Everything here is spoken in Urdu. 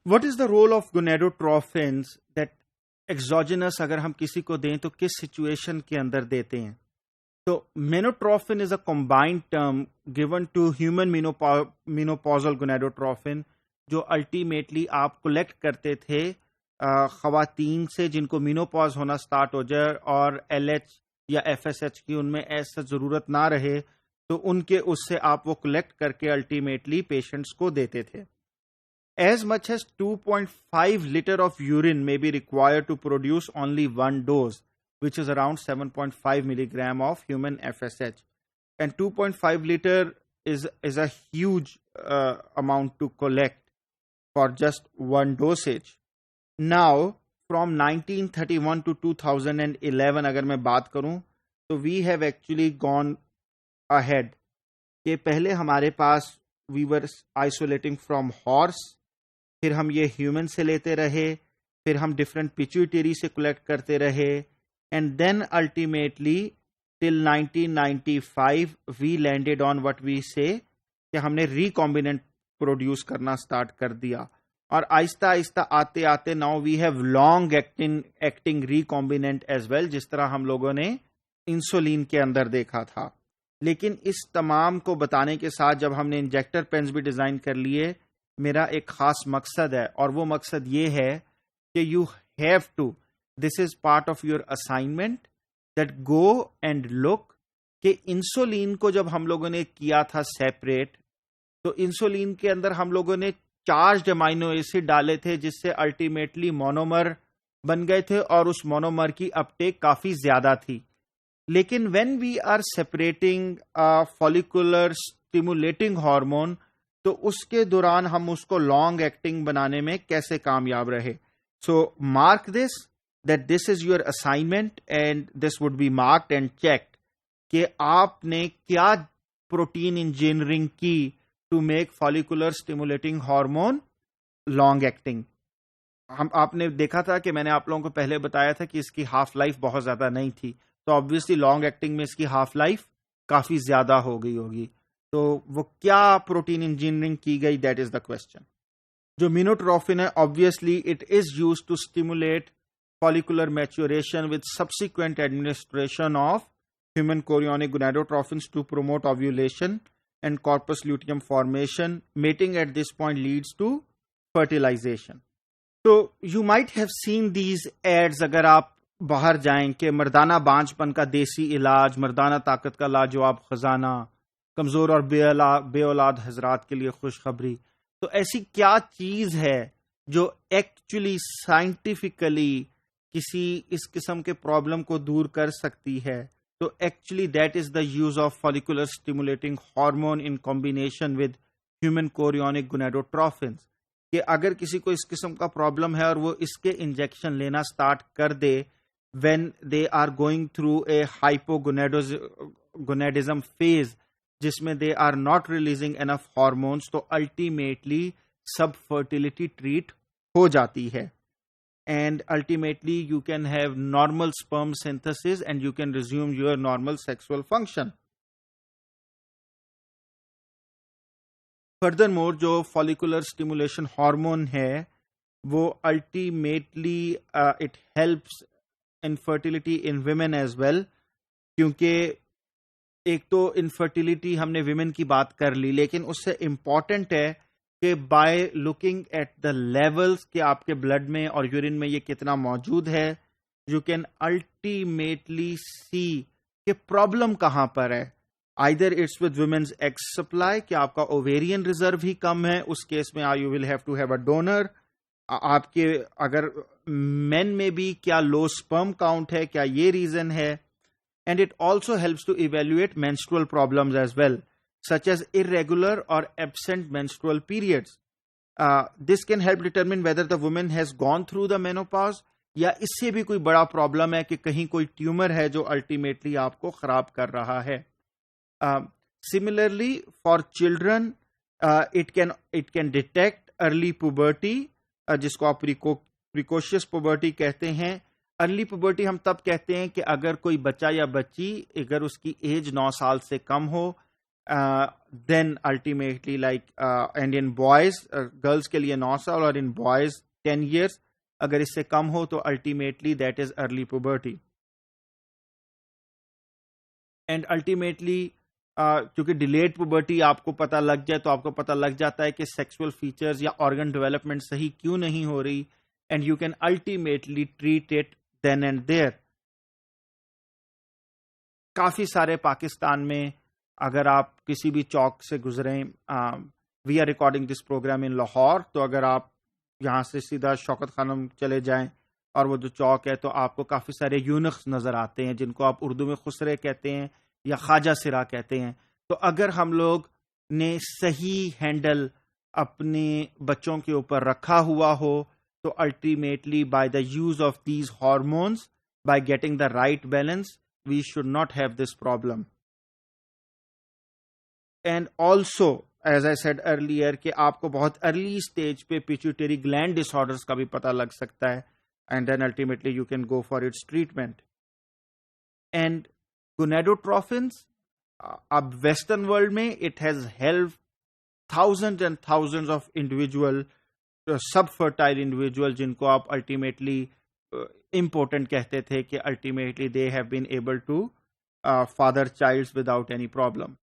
What is the role of gonadotrophins that exogenous اگر ہم کسی کو دیں تو کس سچویشن کے اندر دیتے ہیں؟ تو menotrophin is a combined term given to human menopausal gonadotrophin جو الٹیمیٹلی آپ کلیکٹ کرتے تھے خواتین سے جن کو مینوپوز ہونا سٹارٹ ہو جائے اور ایل ایچ یا ایف ایس ایچ کی ان میں ایسا ضرورت نہ رہے تو ان کے اس سے آپ وہ کلیکٹ کر کے الٹیمیٹلی پیشنٹس کو دیتے تھے. As much as 2.5 liter of urine may be required to produce only one dose, which is around 7.5 milligram of human FSH. And 2.5 liter is a huge amount to collect for just one dosage. Now, from 1931 to 2011, اگر میں بات کروں تو we have actually gone ahead. کہ پہلے ہمارے پاس we were isolating from horse, پھر ہم یہ ہیومن سے لیتے رہے، پھر ہم ڈفرینٹ پیچویٹری سے کلیکٹ کرتے رہے، and then ultimately till 1995 we landed on what we say کہ ہم نے ریکمبیننٹ پروڈیوس کرنا سٹارٹ کر دیا، اور آہستہ آہستہ آتے آتے now we have long acting recombinant as well, جس طرح ہم لوگوں نے انسولین کے اندر دیکھا تھا. لیکن اس تمام کو بتانے کے ساتھ جب ہم نے انجیکٹر پینز بھی ڈیزائن کر لیے، میرا ایک خاص مقصد ہے، اور وہ مقصد یہ ہے کہ you have to, this is part of your assignment, that go and look کہ انسولین کو جب ہم لوگوں نے کیا تھا سیپریٹ، تو انسولین کے اندر ہم لوگوں نے چارجڈ امائنو ایسڈ ڈالے تھے جس سے الٹیمیٹلی مونومر بن گئے تھے، اور اس مونومر کی اپٹیک کافی زیادہ تھی. لیکن when we are separating follicular stimulating hormone, تو اس کے دوران ہم اس کو لانگ ایکٹنگ بنانے میں کیسے کامیاب رہے. So mark this that this is your assignment and this would be marked and checked کہ آپ نے کیا پروٹین انجینئرنگ کی to make follicular stimulating hormone long acting. آپ نے دیکھا تھا کہ میں نے آپ لوگوں کو پہلے بتایا تھا کہ اس کی ہاف لائف بہت زیادہ نہیں تھی، تو آبویسلی لانگ ایکٹنگ میں اس کی ہاف لائف کافی زیادہ ہو گئی ہوگی. تو وہ کیا پروٹین انجینئرنگ کی گئی، دیٹ از دا کوشچن. جو مینوٹروفن ہے obviously it is use to stimulate follicular maturation with subsequent administration of human chorionic gonadotrophins to promote ovulation and corpus luteum formation. Meeting at this point leads to fertilisation. تو you might have seen these ads اگر آپ باہر جائیں کہ مردانہ بانجھ پن کا دیسی علاج، مردانہ طاقت کا لاجواب خزانہ، کمزور اور بے اولاد حضرات کے لیے خوشخبری. تو ایسی کیا چیز ہے جو ایکچولی سائنٹیفکلی کسی اس قسم کے پرابلم کو دور کر سکتی ہے؟ تو actually that is the use of follicular stimulating hormone in combination with human chorionic gonadotrophins. کہ اگر کسی کو اس قسم کا پرابلم ہے اور وہ اس کے انجیکشن لینا سٹارٹ کر دے when they are going through a hypogonadism phase جس میں they are not releasing enough hormones، تو ultimately sub fertility treat ہو جاتی ہے، and ultimately you can have normal sperm synthesis and you can resume your normal sexual function. Furthermore جو follicular stimulation hormone ہے وہ ultimately it helps infertility in women as well, کیونکہ ایک تو انفرٹیلیٹی ہم نے ویمن کی بات کر لی، لیکن اس سے امپورٹنٹ ہے کہ by looking at the levels کہ آپ کے بلڈ میں اور یورین میں یہ کتنا موجود ہے، یو کین الٹیمیٹلی سی کہ پرابلم کہاں پر ہے. Either it's with women's egg supply کہ آپ کا اوویرین ریزرو ہی کم ہے، اس کیس میں you will have to have a donor. آپ کے اگر مین میں بھی کیا لو سپرم کاؤنٹ ہے، کیا یہ ریزن ہے. And it also helps to evaluate menstrual problems as well such as irregular اور absent menstrual periods. This can help determine whether the woman has gone through the menopause یا اس سے بھی کوئی بڑا پرابلم ہے کہ کہیں کوئی ٹیومر ہے جو الٹیمیٹلی آپ کو خراب کر رہا ہے. Similarly for children it can detect early puberty جس کو آپ precocious puberty کہتے ہیں. ارلی puberty ہم تب کہتے ہیں کہ اگر کوئی بچہ یا بچی اگر اس کی ایج 9 سال سے کم ہو دین الٹیمیٹلی لائک اینڈ ان بوائز گرلس کے لیے 9 سال اور ان بوائز 10 years. اگر اس سے کم ہو تو ultimately that is early puberty. And ultimately کیونکہ ڈیلیڈ پوبرٹی آپ کو پتہ لگ جائے تو آپ کو پتہ لگ جاتا ہے کہ سیکسول فیچرز یا آرگن ڈیولپمنٹ صحیح کیوں نہیں ہو رہی, and you can ultimately treat it then and there. کافی سارے پاکستان میں اگر آپ کسی بھی چوک سے گزریں, we are recording this programme in Lahore, تو اگر آپ یہاں سے سیدھا شوکت خانم چلے جائیں اور وہ جو چوک ہے تو آپ کو کافی سارے یونکس نظر آتے ہیں جن کو آپ اردو میں خسرے کہتے ہیں یا خواجہ سرا کہتے ہیں. تو اگر ہم لوگ نے صحیح ہینڈل اپنے بچوں کے اوپر رکھا ہوا ہو تو ultimately by the use of these hormones, by getting the right balance, we should not have this problem. And also as I said earlier کہ آپ کو بہت ارلی اسٹیج پہ پیچوٹری گلینڈ ڈس آرڈرس کا بھی پتہ لگ سکتا ہے, and then ultimately you can go for its treatment. And gonadotrophins اب ویسٹرن ورلڈ میں it has help thousand and thousand of individual subfertile individual جن کو آپ الٹیمیٹلی امپورٹنٹ کہتے تھے کہ ultimately they have been able to father childs without any problem.